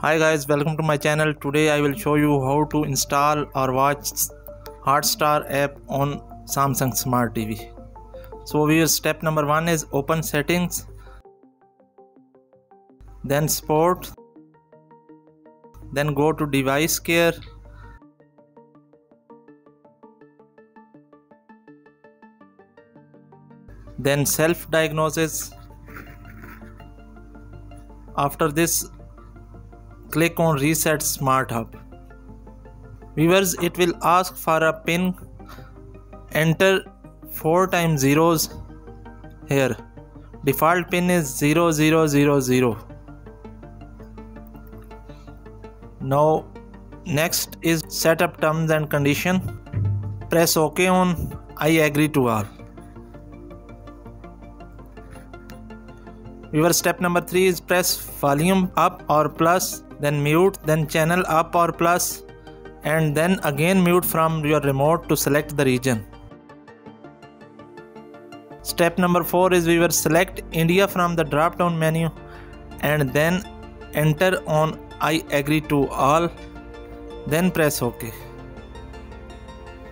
Hi guys, welcome to my channel. Today I will show you how to install or watch Hotstar app on Samsung Smart TV. So step number 1 is open settings, then support, then go to device care, then self diagnosis. After this, click on reset smart hub. Viewers, it will ask for a pin. Enter 4 times zeros here. Default pin is 0000. Now next is setup terms and condition. Press OK on I agree to all. Your step number 3 is press volume up or plus, then mute, then channel up or plus, and then again mute from your remote to select the region. Step number 4 is select India from the drop down menu and then enter on I agree to all, then press OK.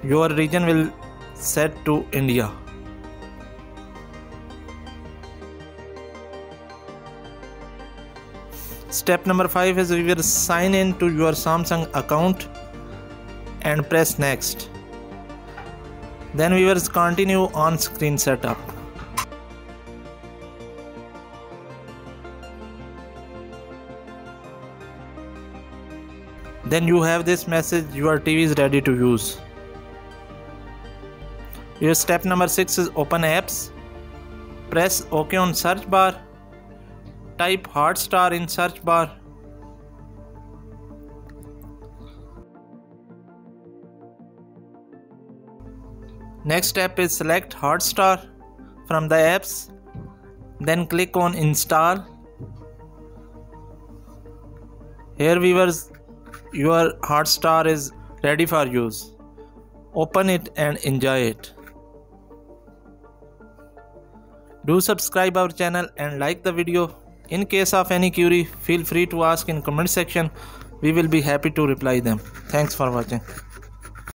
Your region will set to India. Step number 5 is sign in to your Samsung account and press next. Then continue on screen setup. Then you have this message, your TV is ready to use. Your step number 6 is open apps. Press OK on search bar. Type Hotstar in search bar. Next step is select Hotstar from the apps, then click on install. Here viewers, your Hotstar is ready for use. Open it and enjoy it. Do subscribe our channel and like the video. In case of any query, feel free to ask in comment section. We will be happy to reply them. Thanks for watching.